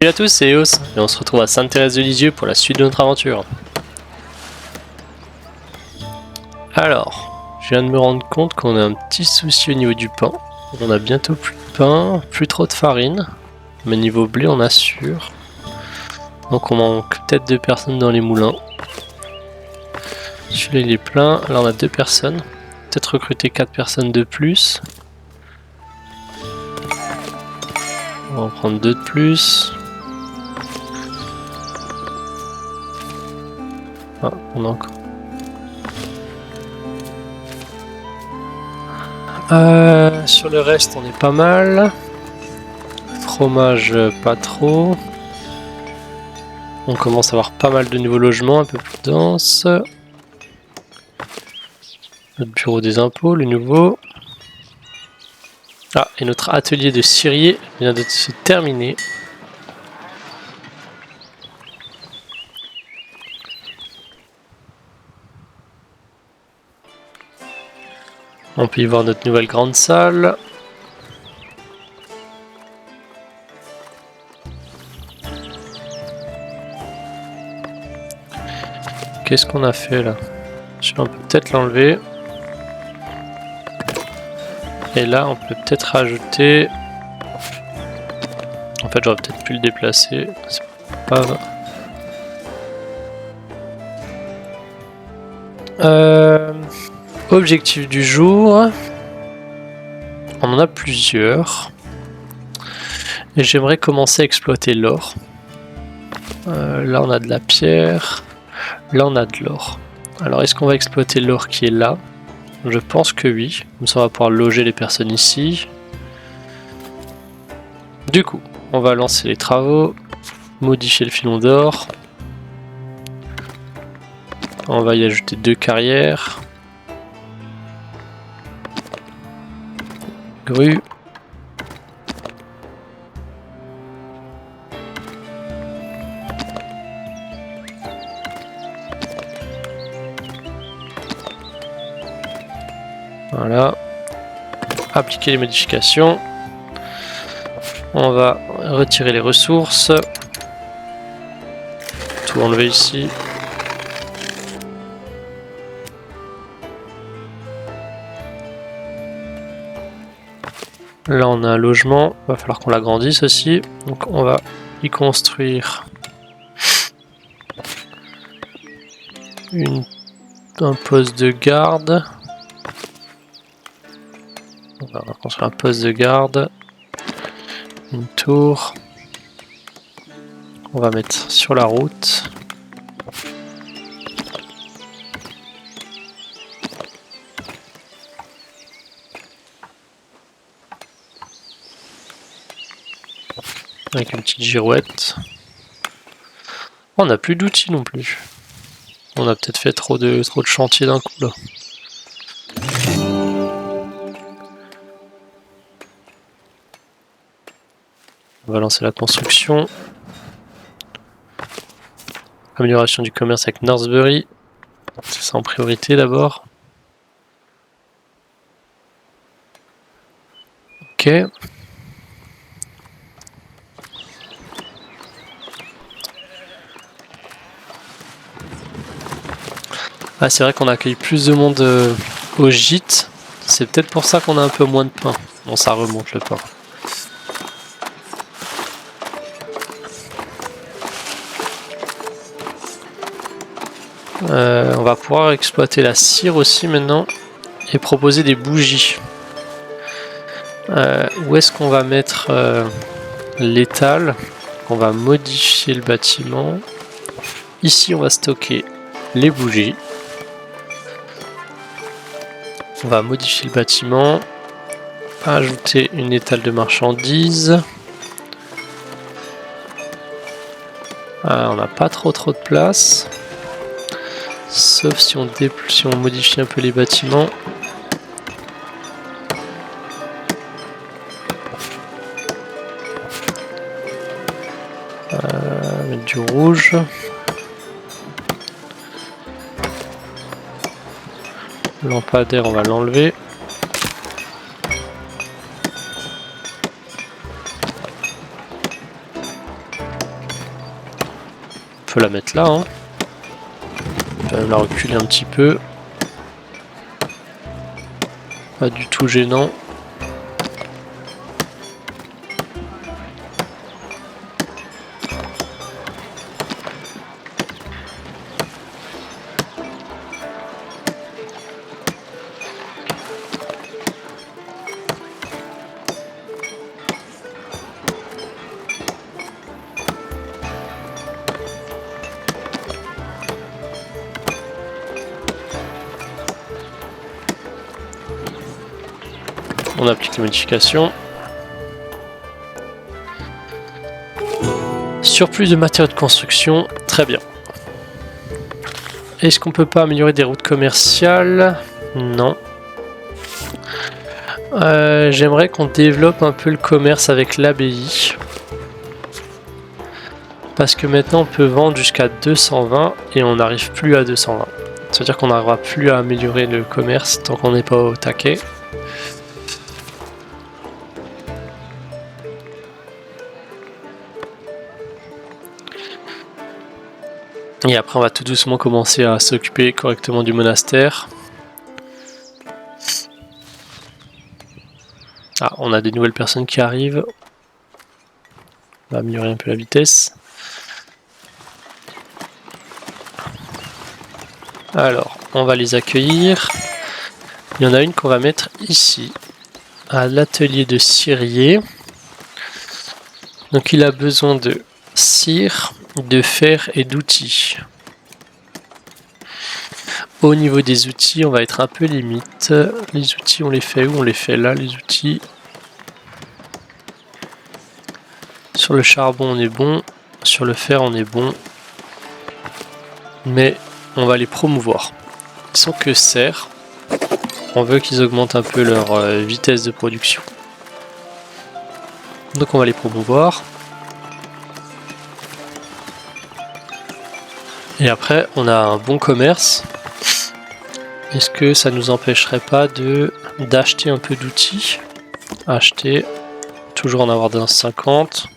Salut à tous, c'est Eos, et on se retrouve à Sainte-Thérèse de Lisieux pour la suite de notre aventure. Alors, je viens de me rendre compte qu'on a un petit souci au niveau du pain. On a bientôt plus de pain, plus trop de farine, mais niveau blé on assure. Donc on manque peut-être 2 personnes dans les moulins. Celui-là il est plein, là on a 2 personnes. Peut-être recruter 4 personnes de plus. On va en prendre 2 de plus. Ah, on a encore. Sur le reste, on est pas mal. Fromage, pas trop. On commence à avoir pas mal de nouveaux logements, un peu plus denses. Notre bureau des impôts, le nouveau. Ah, et notre atelier de cirier vient de se terminer. On peut y voir notre nouvelle grande salle. Qu'est-ce qu'on a fait là? On peut peut-être l'enlever. Et là, on peut peut-être rajouter... En fait, j'aurais peut-être pu le déplacer. C'est pas grave. Objectif du jour. On en a plusieurs. Et j'aimerais commencer à exploiter l'or. Là, on a de la pierre. Là, on a de l'or. Alors, est-ce qu'on va exploiter l'or qui est là? Je pense que oui. Comme ça, on va pouvoir loger les personnes ici. Du coup, on va lancer les travaux. Modifier le filon d'or. On va y ajouter 2 carrières. Grue. Voilà. Appliquer les modifications. On va retirer les ressources. Tout enlever ici. Là on a un logement, il va falloir qu'on l'agrandisse aussi. Donc on va y construire un poste de garde. On va construire un poste de garde. Une tour. On va mettre sur la route. Avec une petite girouette. On n'a plus d'outils non plus. On a peut-être fait trop de chantiers d'un coup là. On va lancer la construction. Amélioration du commerce avec Northbury. C'est ça en priorité d'abord. Ok. Ah, c'est vrai qu'on accueille plus de monde au gîte. C'est peut-être pour ça qu'on a un peu moins de pain. Bon, ça remonte le pain. On va pouvoir exploiter la cire aussi maintenant et proposer des bougies. Où est-ce qu'on va mettre l'étal? On va modifier le bâtiment. Ici, on va stocker les bougies. On va modifier le bâtiment. Ajouter une étale de marchandises. On n'a pas trop de place. Sauf si on modifie un peu les bâtiments. Mettre du rouge. Lampadaire, on va l'enlever. peut la mettre là, hein. On peut même la reculer un petit peu. Pas du tout gênant. On applique les modifications. Surplus de matériaux de construction, très bien. Est-ce qu'on peut pas améliorer des routes commerciales? Non. J'aimerais qu'on développe un peu le commerce avec l'abbaye. Parce que maintenant on peut vendre jusqu'à 220 et on n'arrive plus à 220. Ça veut dire qu'on n'arrivera plus à améliorer le commerce tant qu'on n'est pas au taquet. Et après on va tout doucement commencer à s'occuper correctement du monastère. Ah, on a des nouvelles personnes qui arrivent. On va améliorer un peu la vitesse. Alors, on va les accueillir. Il y en a une qu'on va mettre ici, à l'atelier de cirier. Donc il a besoin de cire, de fer et d'outils. Au niveau des outils, on va être un peu limite. Les outils, on les fait où? On les fait là, les outils. Sur le charbon, on est bon. Sur le fer, on est bon. Mais on va les promouvoir. Ils sont que serre. On veut qu'ils augmentent un peu leur vitesse de production. Donc on va les promouvoir. Et après, on a un bon commerce. Est-ce que ça nous empêcherait pas d'acheter un peu d'outils? Acheter, toujours en avoir d'un 50.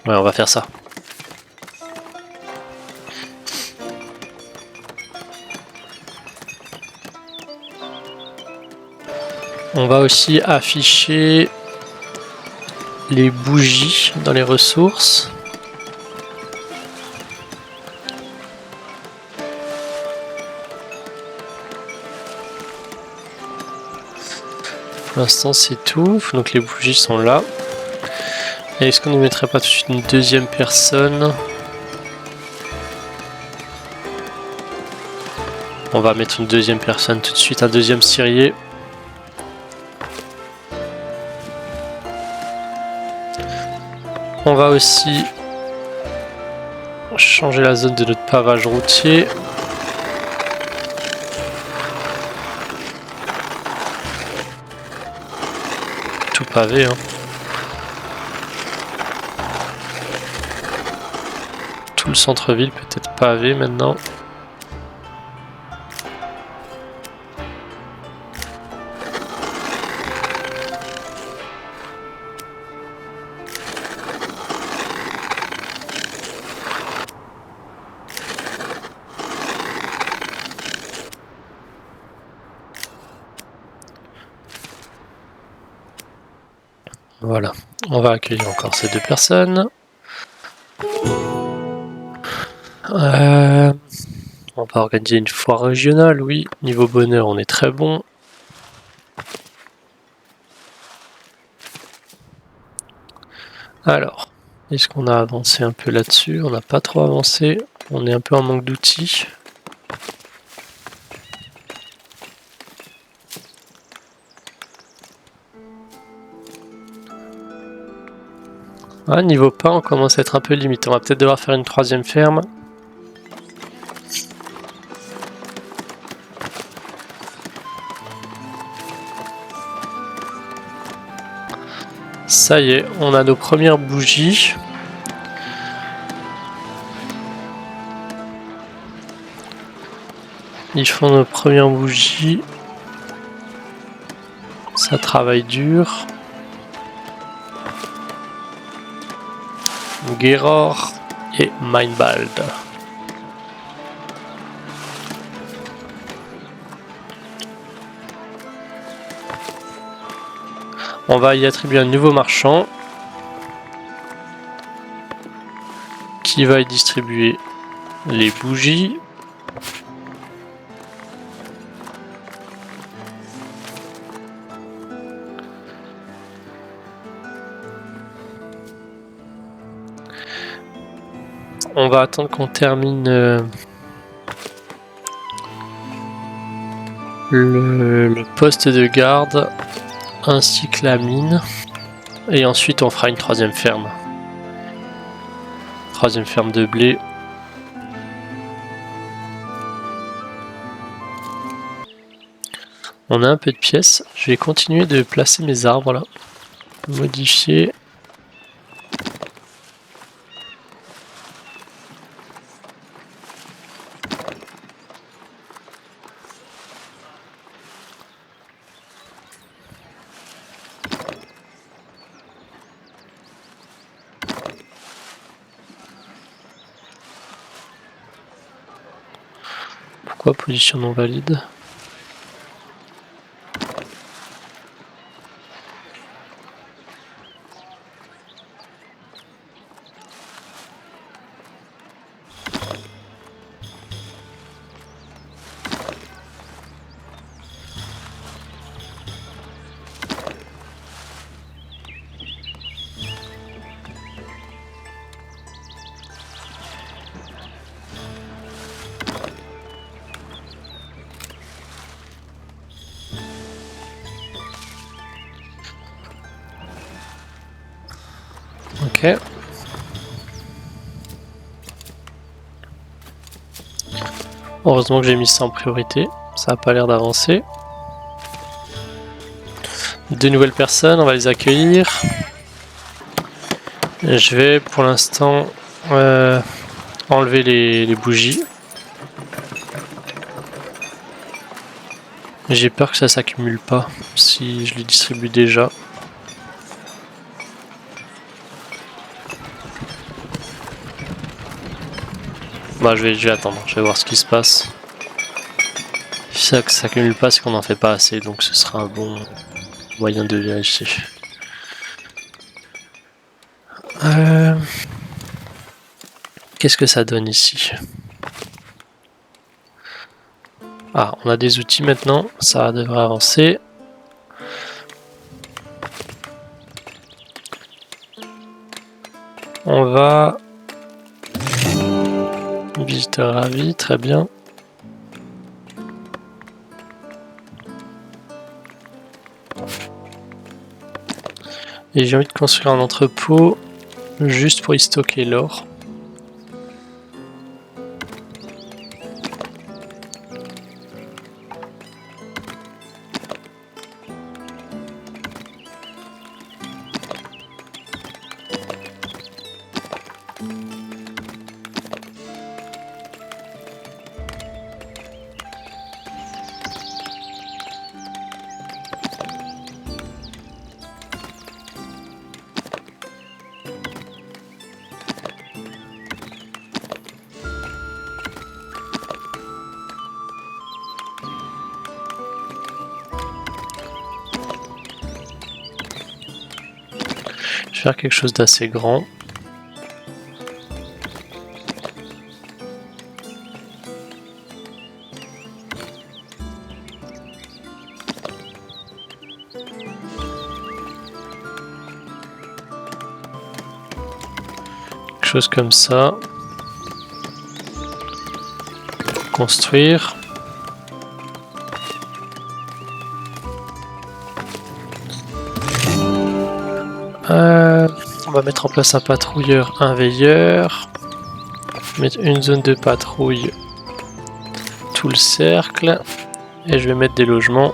Ouais, on va faire ça. On va aussi afficher les bougies dans les ressources. Pour l'instant c'est tout, donc les bougies sont là. Et est-ce qu'on ne mettrait pas tout de suite une deuxième personne? On va mettre une deuxième personne tout de suite, un deuxième cirier. On va aussi changer la zone de notre pavage routier. Tout pavé, hein. Tout le centre-ville peut être pavé maintenant. Voilà, on va accueillir encore ces deux personnes. On va organiser une foire régionale, oui. Niveau bonheur, on est très bon. Alors, est-ce qu'on a avancé un peu là-dessus? On n'a pas trop avancé. On est un peu en manque d'outils. Ah, niveau pain, on commence à être un peu limité. On va peut-être devoir faire une troisième ferme. Ça y est, on a nos premières bougies. Ils font nos premières bougies. Ça travaille dur. Geror et Meinbald. On va y attribuer un nouveau marchand qui va y distribuer les bougies. On va attendre qu'on termine le poste de garde ainsi que la mine. Et ensuite on fera une troisième ferme. Troisième ferme de blé. On a un peu de pièces. Je vais continuer de placer mes arbres là. Modifier. Pourquoi position non valide? Ok. Heureusement que j'ai mis ça en priorité. Ça n'a pas l'air d'avancer. Deux nouvelles personnes, on va les accueillir. Je vais pour l'instant enlever les bougies. J'ai peur que ça s'accumule pas si je les distribue déjà. Bah je vais attendre, je vais voir ce qui se passe. Si ça s'accumule pas, c'est qu'on n'en fait pas assez, donc ce sera un bon moyen de vérifier. Qu'est-ce que ça donne ici? Ah, on a des outils maintenant, ça devrait avancer. On va... Visiteur ravi, très bien. Et j'ai envie de construire un entrepôt juste pour y stocker l'or. Je vais faire quelque chose d'assez grand. Quelque chose comme ça. Construire. On va mettre en place un patrouilleur, un veilleur. Mettre une zone de patrouille, tout le cercle. Et je vais mettre des logements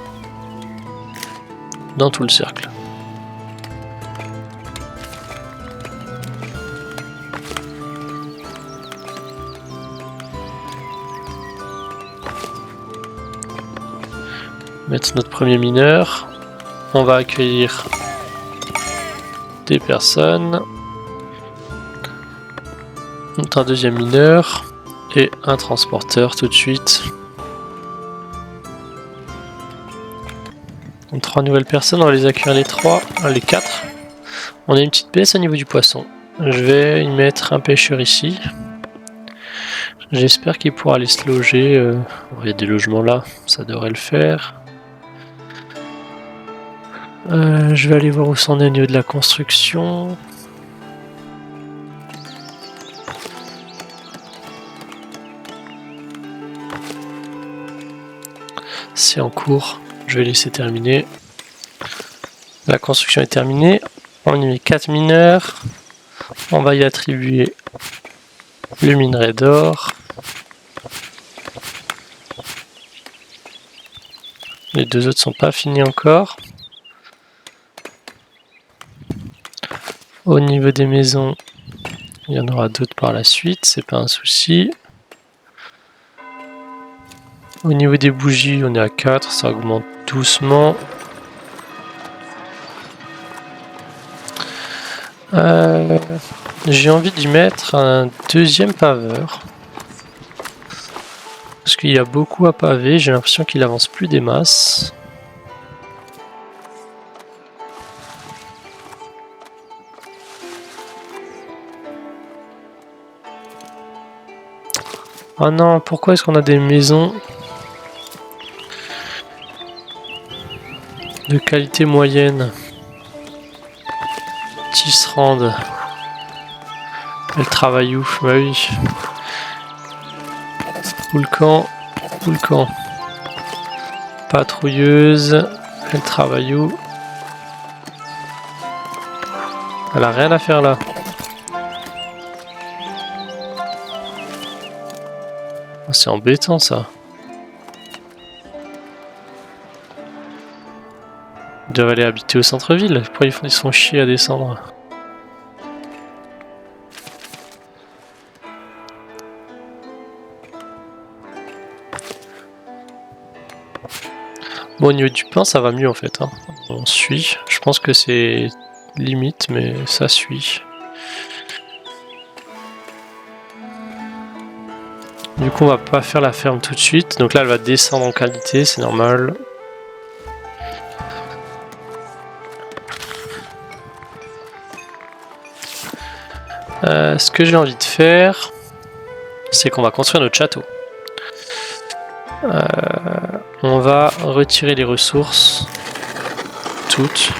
dans tout le cercle. Mettre notre premier mineur. on va accueillir des personnes. Un deuxième mineur et un transporteur tout de suite. Donc 3 nouvelles personnes, on va les accueillir les 4. On a une petite baisse au niveau du poisson. Je vais y mettre un pêcheur ici. J'espère qu'il pourra aller se loger. Il y a des logements là, ça devrait le faire. Je vais aller voir où c'en est au niveau de la construction. C'est en cours, je vais laisser terminer. La construction est terminée. On y met 4 mineurs. On va y attribuer le minerai d'or. Les 2 autres sont pas finis encore. Au niveau des maisons, il y en aura d'autres par la suite, c'est pas un souci. Au niveau des bougies, on est à 4, ça augmente doucement. J'ai envie d'y mettre un deuxième paveur. Parce qu'il y a beaucoup à paver, j'ai l'impression qu'il avance plus des masses. Oh non, pourquoi est-ce qu'on a des maisons de qualité moyenne? Tisserand. Elle travaille où? Bah oui. Où le camp. Patrouilleuse. Elle travaille où? Elle a rien à faire là. C'est embêtant ça. Ils doivent aller habiter au centre-ville. Pourquoi ils se font chier à descendre? Bon, au niveau du pain, ça va mieux en fait. Hein. On suit. Je pense que c'est limite, mais ça suit. Du coup, on va pas faire la ferme tout de suite. Donc là, elle va descendre en qualité, c'est normal. Ce que j'ai envie de faire, c'est qu'on va construire notre château. On va retirer les ressources. Toutes.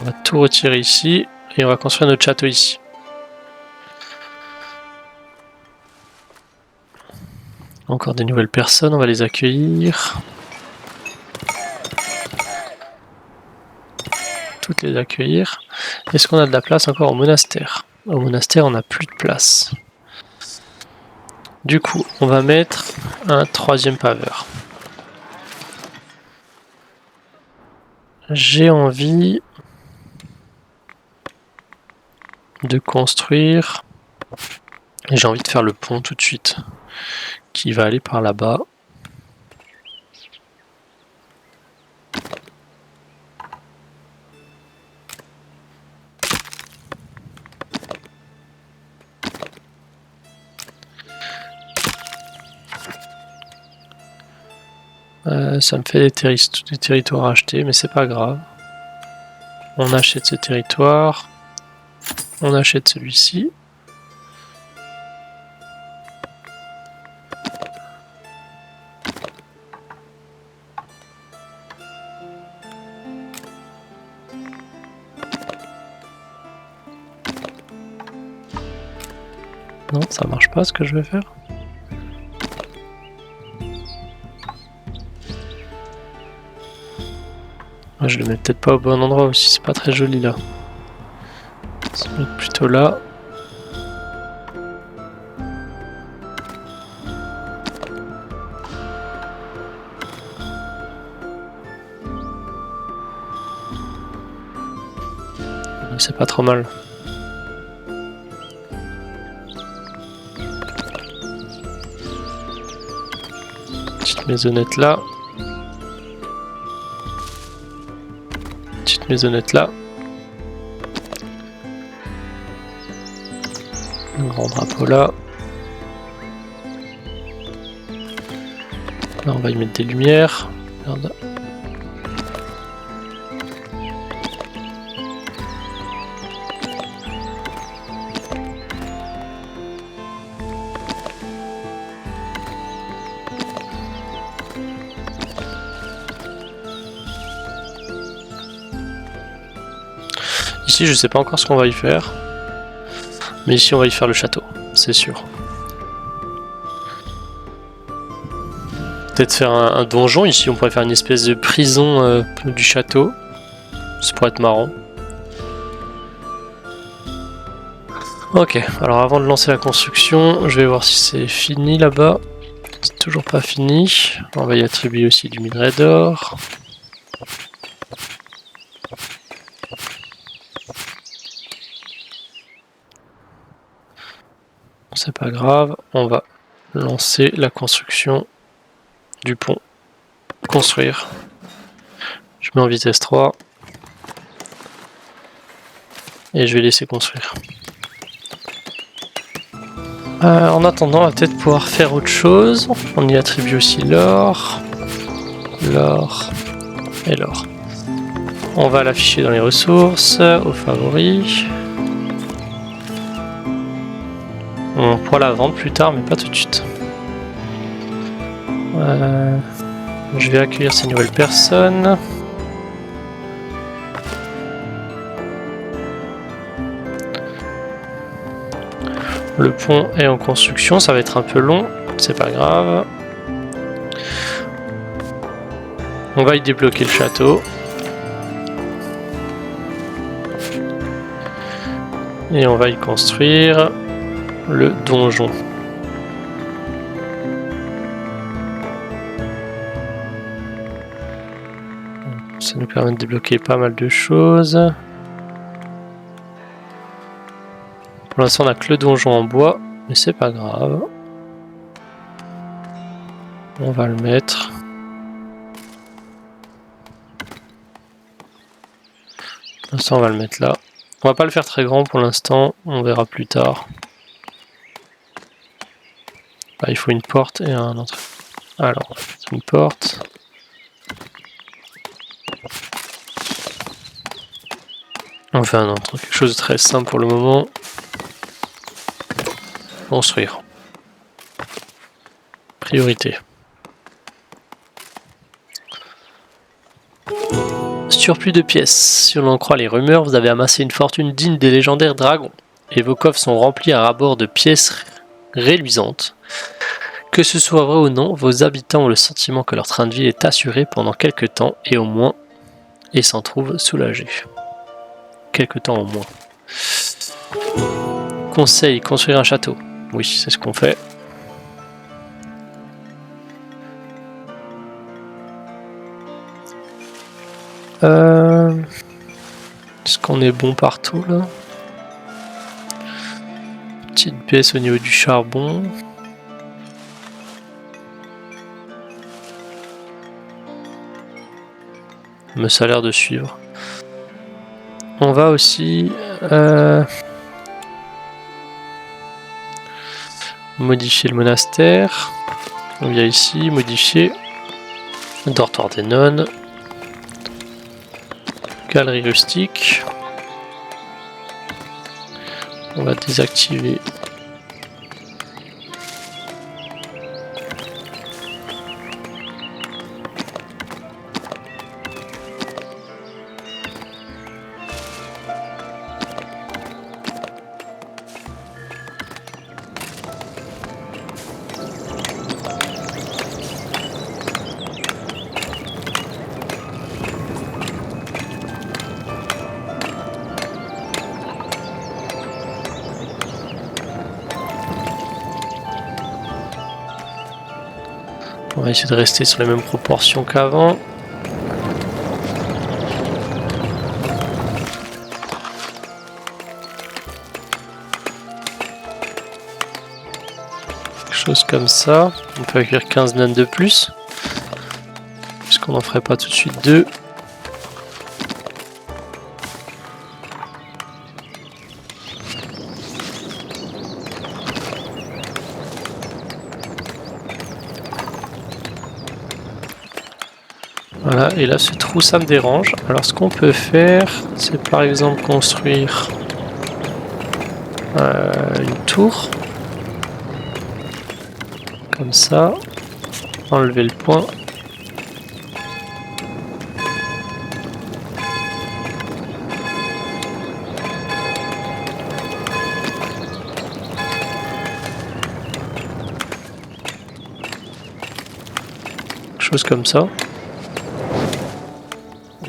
On va tout retirer ici et on va construire notre château ici. Encore des nouvelles personnes, on va les accueillir. Toutes les accueillir. Est-ce qu'on a de la place encore au monastère? Au monastère, on n'a plus de place. Du coup, on va mettre un troisième paveur. J'ai envie de construire. J'ai envie de faire le pont tout de suite, qui va aller par là-bas. Ça me fait des territoires à acheter, mais c'est pas grave. On achète ce territoire. On achète celui-ci. Non, ça marche pas ce que je vais faire. Je le mets peut-être pas au bon endroit aussi, c'est pas très joli là. On va se mettre plutôt là. C'est pas trop mal. Petite maisonnette là. Petite maisonnette là. Un grand drapeau là. Là on va y mettre des lumières. Regarde. Ici je sais pas encore ce qu'on va y faire. Mais ici on va y faire le château, c'est sûr. Peut-être faire un donjon, ici on pourrait faire une espèce de prison du château. Ça pourrait être marrant. Ok, alors avant de lancer la construction, je vais voir si c'est fini là-bas. C'est toujours pas fini. On va y attribuer aussi du minerai d'or. C'est pas grave, on va lancer la construction du pont. Construire. Je mets en vitesse 3. Et je vais laisser construire. En attendant, on va peut-être pouvoir faire autre chose. On y attribue aussi l'or. L'or. Et l'or. On va l'afficher dans les ressources, aux favoris. On pourra la vendre plus tard, mais pas tout de suite. Je vais accueillir ces nouvelles personnes. Le pont est en construction, ça va être un peu long, c'est pas grave. On va y débloquer le château. Et on va y construire le donjon. Ça nous permet de débloquer pas mal de choses. Pour l'instant on n'a que le donjon en bois, mais c'est pas grave. On va le mettre. Pour l'instant on va le mettre là. On va pas le faire très grand pour l'instant, on verra plus tard. Là, il faut une porte et un entrée. Alors, on va mettre une porte. On fait quelque chose de très simple pour le moment. Construire. Priorité. Surplus de pièces. Si l'on en croit les rumeurs, vous avez amassé une fortune digne des légendaires dragons. Et vos coffres sont remplis à ras-bord de pièces reluisantes. Que ce soit vrai ou non, vos habitants ont le sentiment que leur train de vie est assuré pendant quelques temps et au moins, et s'en trouvent soulagés. Quelques temps au moins. Conseil, construire un château. Oui, c'est ce qu'on fait. Est-ce qu'on est bon partout là? Petite baisse au niveau du charbon. Mais ça a l'air de suivre. On va aussi modifier le monastère. On vient ici, modifier le dortoir des nonnes. Galerie rustique. On va désactiver. On va essayer de rester sur les mêmes proportions qu'avant. Quelque chose comme ça. On peut accueillir 15 naines de plus. qu'on n'en ferait pas tout de suite deux? Voilà, et là ce trou ça me dérange. Alors ce qu'on peut faire, c'est par exemple construire une tour. Comme ça. Enlever le point. Quelque chose comme ça.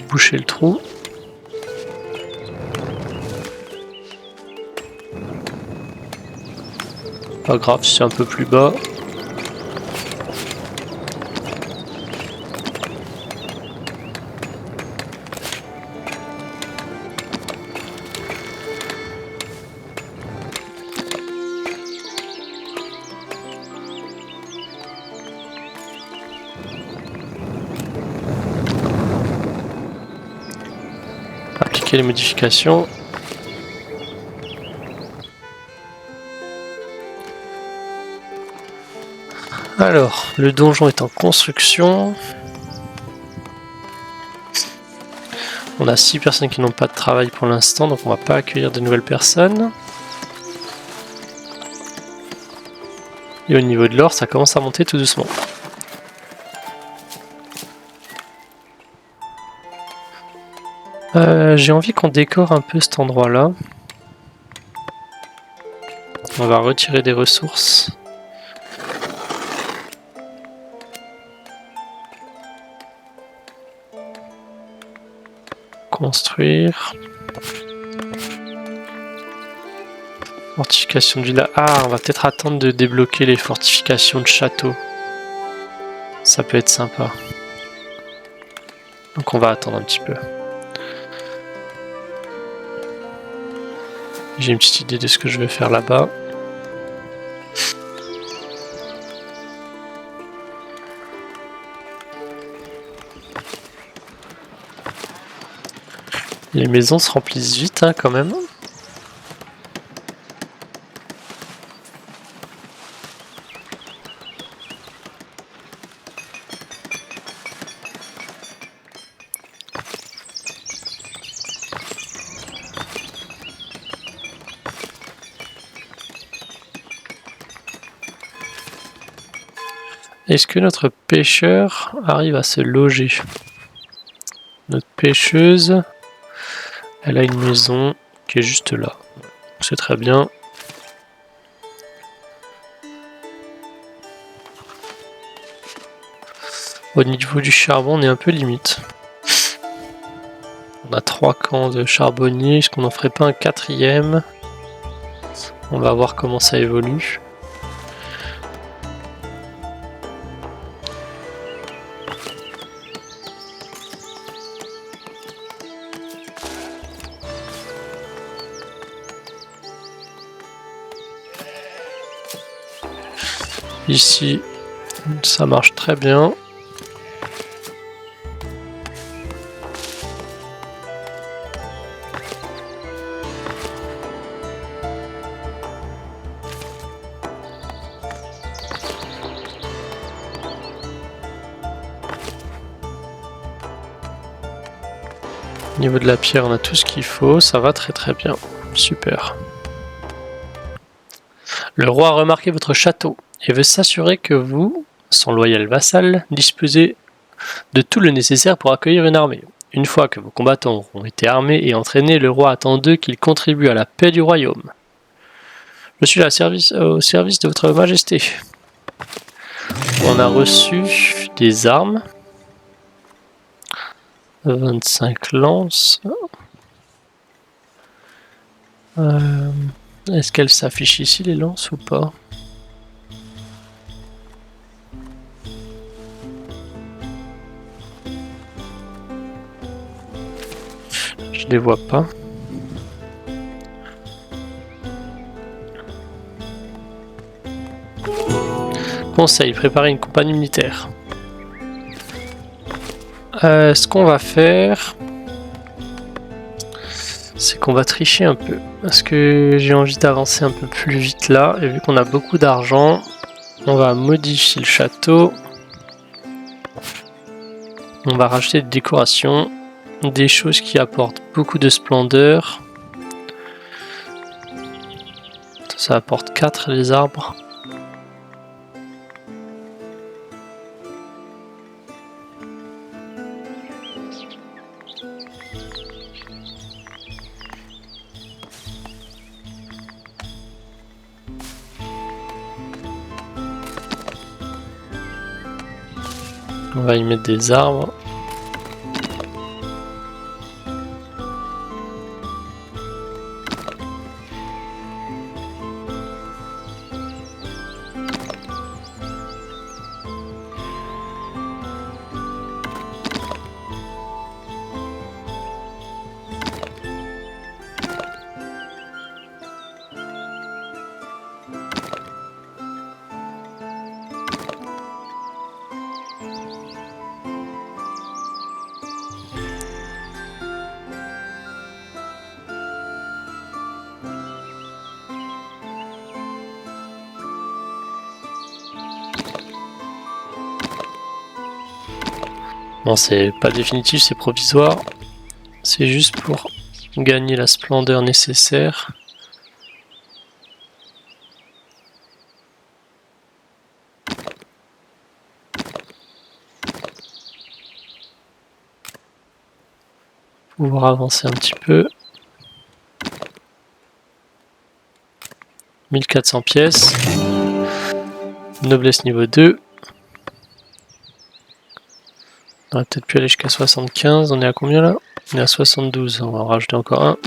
Boucher le trou. Pas grave si c'est un peu plus bas. Appliquer les modifications. Alors, le donjon est en construction. On a 6 personnes qui n'ont pas de travail pour l'instant, donc on va pas accueillir de nouvelles personnes. Et au niveau de l'or, ça commence à monter tout doucement. J'ai envie qu'on décore un peu cet endroit-là. On va retirer des ressources. Construire. Fortification de villa. Ah, on va peut-être attendre de débloquer les fortifications de château. Ça peut être sympa. Donc on va attendre un petit peu. J'ai une petite idée de ce que je vais faire là-bas. Les maisons se remplissent vite hein, quand même. Est-ce que notre pêcheur arrive à se loger? Notre pêcheuse, elle a une maison qui est juste là. C'est très bien. Au niveau du charbon, on est un peu limite. On a 3 camps de charbonniers. Est-ce qu'on n'en ferait pas un 4e? On va voir comment ça évolue. Ici, ça marche très bien. Au niveau de la pierre, on a tout ce qu'il faut, ça va très très bien. Super. Le roi a remarqué votre château et veut s'assurer que vous, son loyal vassal, disposez de tout le nécessaire pour accueillir une armée. Une fois que vos combattants auront été armés et entraînés, le roi attend d'eux qu'ils contribuent à la paix du royaume. Je suis là au service de votre majesté. On a reçu des armes. 25 lances. Est-ce qu'elles s'affichent ici les lances ou pas? Je les vois pas. Conseil, préparer une compagnie militaire. Ce qu'on va faire, c'est qu'on va tricher un peu. Parce que j'ai envie d'avancer un peu plus vite là. Et vu qu'on a beaucoup d'argent, on va modifier le château. On va rajouter des décorations. Des choses qui apportent beaucoup de splendeur. Ça apporte 4 les arbres. On va y mettre des arbres. Bon, c'est pas définitif, c'est provisoire. C'est juste pour gagner la splendeur nécessaire. Pouvoir avancer un petit peu. 1400 pièces. Noblesse niveau 2. On aurait peut-être pu aller jusqu'à 75. On est à combien là? On est à 72. On va en rajouter encore un.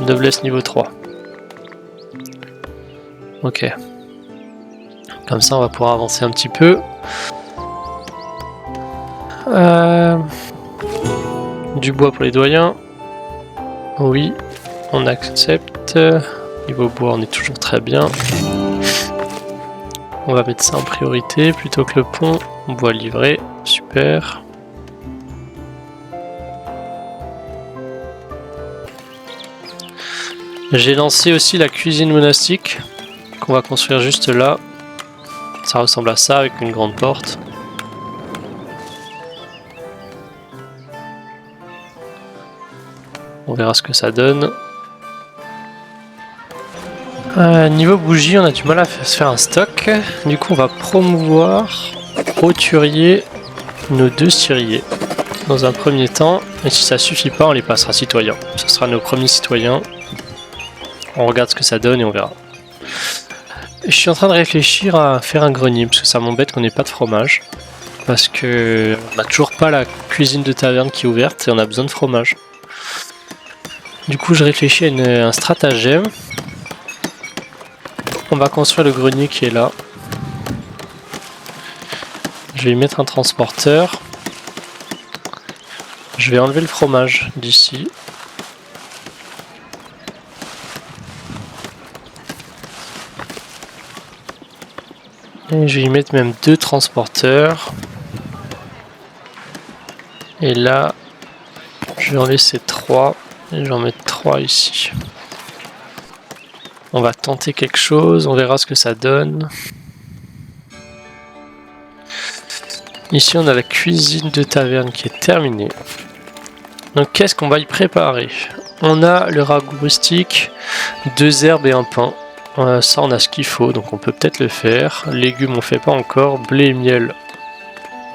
Noblesse niveau 3. Ok. Comme ça, on va pouvoir avancer un petit peu. Du bois pour les doyens. Oui, on accepte. Niveau bois, on est toujours très bien. On va mettre ça en priorité plutôt que le pont. Bois livré, super. J'ai lancé aussi la cuisine monastique qu'on va construire juste là. Ça ressemble à ça avec une grande porte. On verra ce que ça donne. Niveau bougie, on a du mal à se faire un stock. Du coup, on va promouvoir roturier nos 2 ciriers dans un premier temps. Et si ça suffit pas, on les passera citoyens. Ce sera nos premiers citoyens. On regarde ce que ça donne et on verra. Je suis en train de réfléchir à faire un grenier parce que ça m'embête qu'on n'ait pas de fromage. Parce que on n'a toujours pas la cuisine de taverne qui est ouverte et on a besoin de fromage. Du coup, je réfléchis à un stratagème. On va construire le grenier qui est là. Je vais y mettre un transporteur. Je vais enlever le fromage d'ici. Et je vais y mettre même 2 transporteurs. Et là, je vais en laisser 3. Et je vais en mettre 3 ici. On va tenter quelque chose, on verra ce que ça donne. Ici, on a la cuisine de taverne qui est terminée. Donc, qu'est-ce qu'on va y préparer? On a le ragoût rustique, 2 herbes et un pain. Ça, on a ce qu'il faut, donc on peut peut-être le faire. Légumes, on fait pas encore. Blé et miel,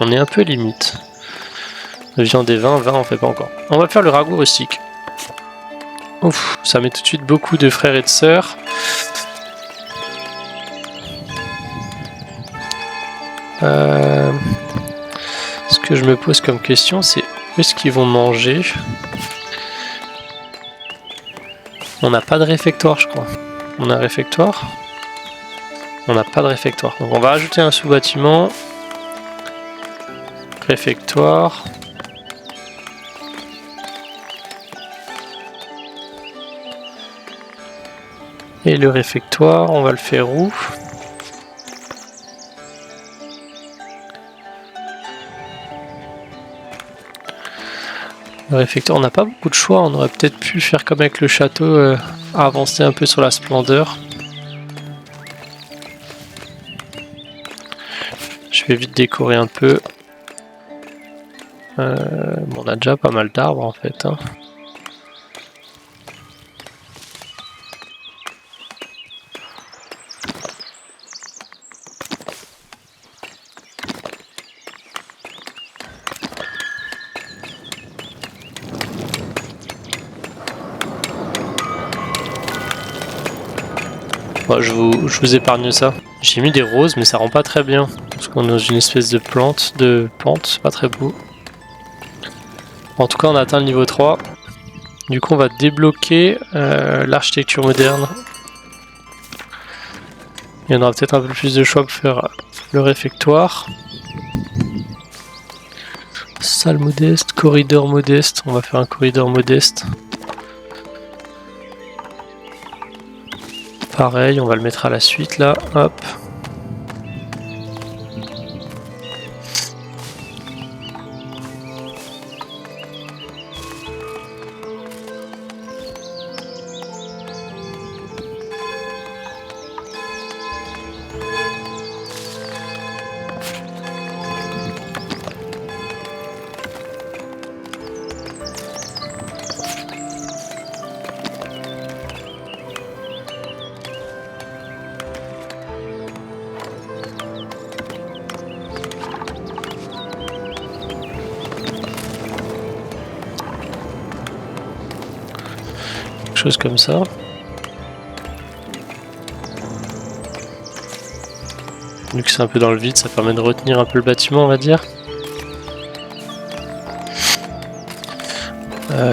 on est un peu limite. Viande et vin, on fait pas encore. On va faire le ragoût rustique. Ouf, ça met tout de suite beaucoup de frères et de sœurs. Ce que je me pose comme question, c'est où est-ce qu'ils vont manger? On n'a pas de réfectoire, je crois. On a un réfectoire? On n'a pas de réfectoire. Donc on va ajouter un sous-bâtiment. Réfectoire. Et le réfectoire, on va le faire où? Le réfecteur, on n'a pas beaucoup de choix, on aurait peut-être pu faire comme avec le château, avancer un peu sur la splendeur. Je vais vite décorer un peu. Bon, on a déjà pas mal d'arbres en fait. Hein. Bon, je vous épargne ça. J'ai mis des roses, mais ça rend pas très bien. Parce qu'on est dans une espèce de plante, c'est pas très beau. En tout cas, on a atteint le niveau 3. Du coup, on va débloquer l'architecture moderne. Il y en aura peut-être un peu plus de choix pour faire le réfectoire. Salle modeste, corridor modeste. On va faire un corridor modeste. Pareil, on va le mettre à la suite là, hop. Chose comme ça. Vu que c'est un peu dans le vide, ça permet de retenir un peu le bâtiment, on va dire.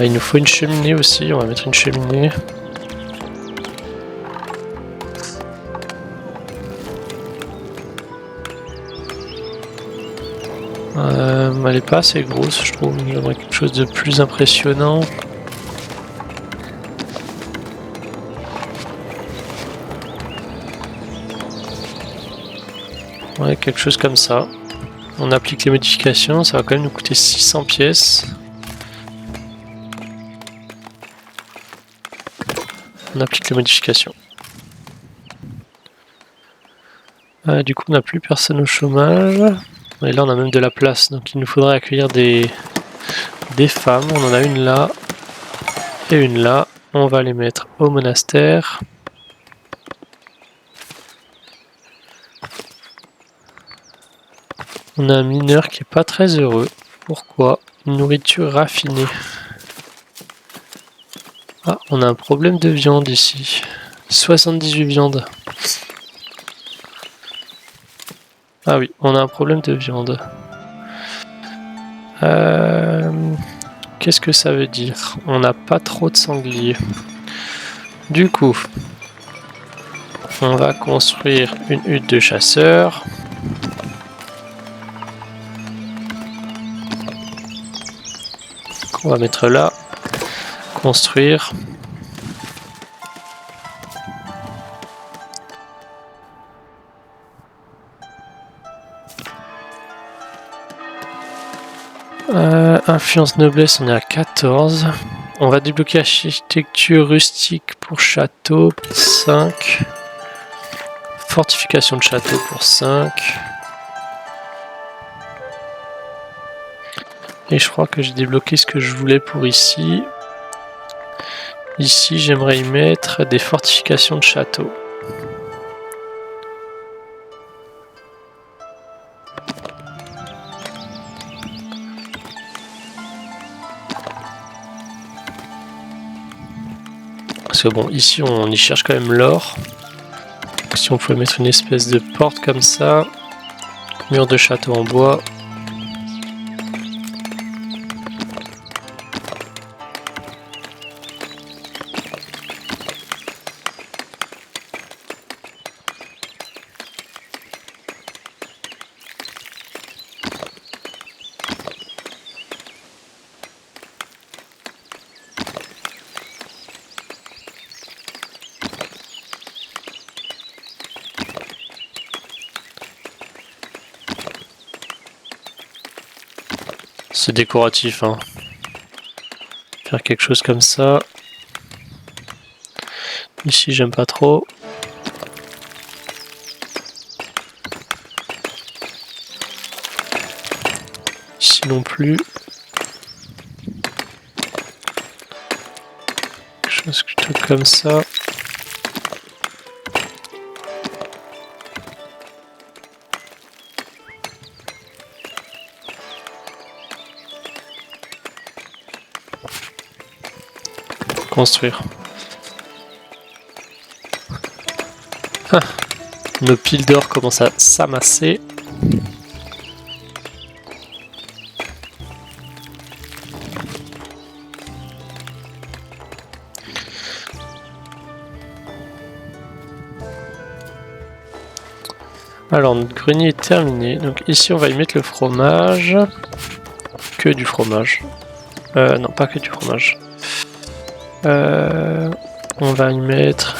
Il nous faut une cheminée aussi, on va mettre une cheminée. Elle est pas assez grosse, je trouve. J'aimerais quelque chose de plus impressionnant. Ouais, quelque chose comme ça. On applique les modifications, ça va quand même nous coûter 600 pièces. On applique les modifications. Du coup, on n'a plus personne au chômage. Et là, on a même de la place, donc il nous faudrait accueillir des femmes. On en a une là et une là. On va les mettre au monastère. On a un mineur qui est pas très heureux. Pourquoi? Une nourriture raffinée. Ah, on a un problème de viande ici. 78 viandes. Ah oui, on a un problème de viande. Qu'est-ce que ça veut dire? On n'a pas trop de sangliers. Du coup, on va construire une hutte de chasseurs. On va mettre là. Construire. Influence noblesse, on est à 14. On va débloquer architecture rustique pour château, 5. Fortification de château pour 5. Et je crois que j'ai débloqué ce que je voulais pour ici. Ici, j'aimerais y mettre des fortifications de château. Parce que bon, ici on y cherche quand même l'or. Si on pouvait mettre une espèce de porte comme ça. Mur de château en bois. C'est décoratif, hein. faire quelque chose comme ça. Ici, j'aime pas trop. Ici non plus. Quelque chose plutôt comme ça. Construire. Ah, nos piles d'or commencent à s'amasser. Alors notre grenier est terminé. Donc ici on va y mettre le fromage. Que du fromage. Non, pas que du fromage. On va y mettre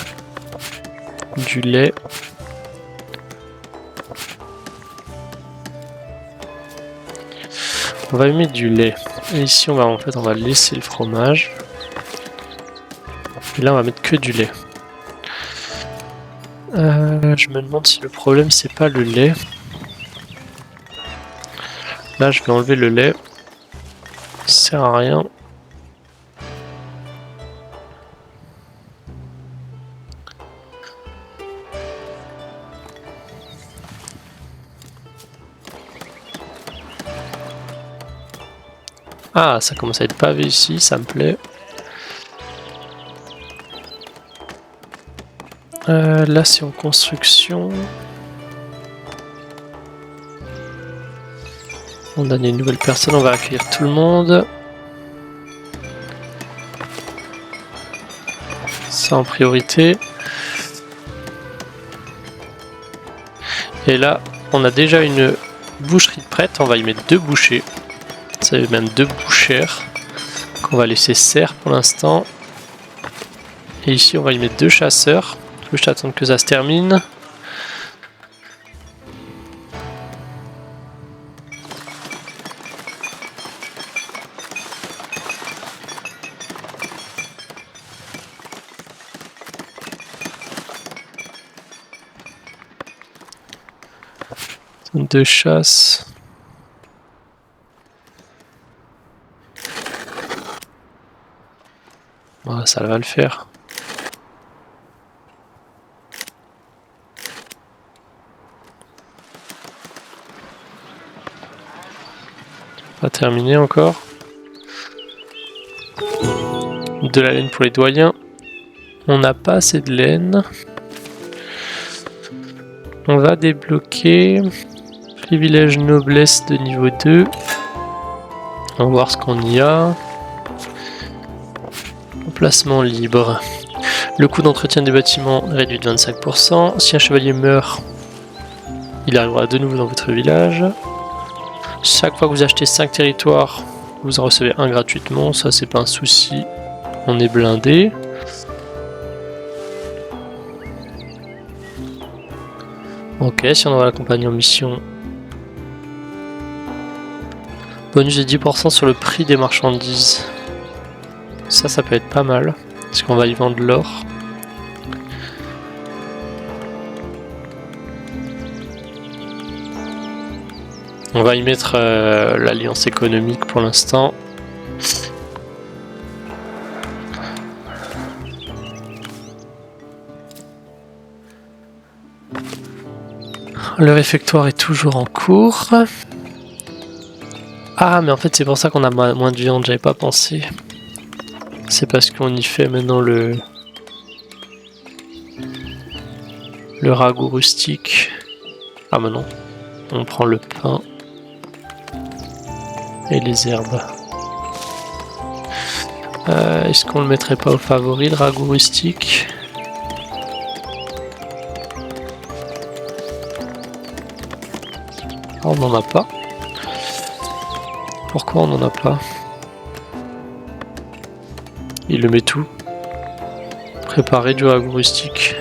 du lait. On va y mettre du lait. Et ici on va laisser le fromage. Et là on va mettre que du lait. Je me demande si le problème c'est pas le lait. Là je vais enlever le lait. Ça sert à rien. Ah, ça commence à être pavé ici, ça me plaît. Là c'est en construction. On a des nouvelles personnes, on va accueillir tout le monde. Ça en priorité. Et là, on a déjà une boucherie prête, on va y mettre 2 bouchers. Ça fait même 2 bouchères qu'on va laisser serre pour l'instant. Et ici, on va y mettre 2 chasseurs. Je vais juste attendre que ça se termine. De chasse. Ouais, ça va le faire. Pas terminé encore. De la laine pour les doyens. On n'a pas assez de laine. On va débloquer privilège noblesse de niveau 2. On va voir ce qu'on y a. Emplacement libre. Le coût d'entretien des bâtiments réduit de 25%. Si un chevalier meurt, il arrivera de nouveau dans votre village. Chaque fois que vous achetez 5 territoires, vous en recevez un gratuitement. Ça, c'est pas un souci. On est blindé. Ok, si on envoie la compagnie en mission. Bonus de 10% sur le prix des marchandises. Ça peut être pas mal. Parce qu'on va y vendre l'or. On va y mettre l'alliance économique pour l'instant. Le réfectoire est toujours en cours. Ah, mais en fait c'est pour ça qu'on a moins de viande, j'avais pas pensé. C'est parce qu'on y fait maintenant le ragoût rustique. Ah mais non, on prend le pain et les herbes. Est-ce qu'on le mettrait pas au favori, le ragoût rustique? Ah, on n'en a pas. Pourquoi on n'en a pas? Il le met tout. Préparer du ragoût rustique.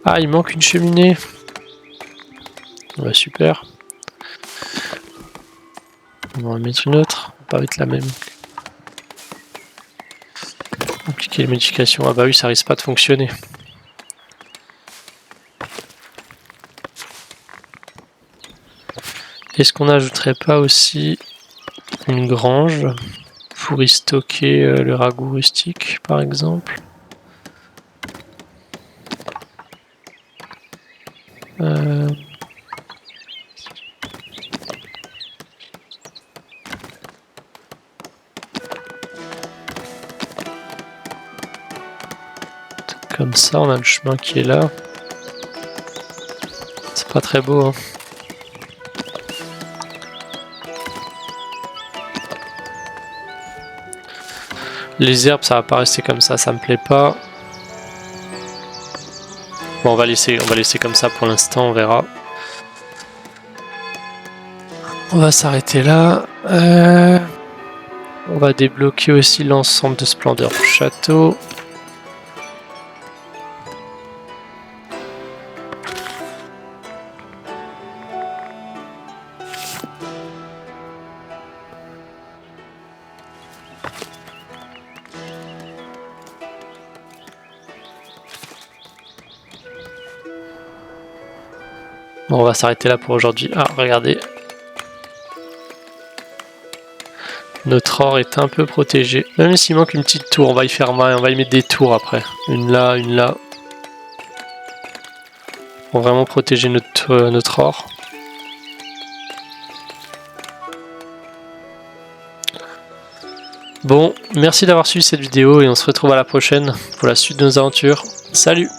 Ah, il manque une cheminée. Bah, super. On va en mettre une autre. On va pas mettre la même. Appliquer les médications. Ah bah oui, ça risque pas de fonctionner. Est-ce qu'on n'ajouterait pas aussi une grange pour y stocker le ragoût rustique, par exemple? Comme ça, on a le chemin qui est là. C'est pas très beau, hein. Les herbes, ça va pas rester comme ça me plaît pas. Bon, on va laisser comme ça pour l'instant, on verra. On va s'arrêter là. On va débloquer aussi l'ensemble de splendeur du château. Bon, on va s'arrêter là pour aujourd'hui. Ah, regardez. Notre or est un peu protégé. Même s'il manque une petite tour, on va y faire mal. On va y mettre des tours après. Une là, une là. Pour vraiment protéger notre or. Bon, merci d'avoir suivi cette vidéo et on se retrouve à la prochaine pour la suite de nos aventures. Salut!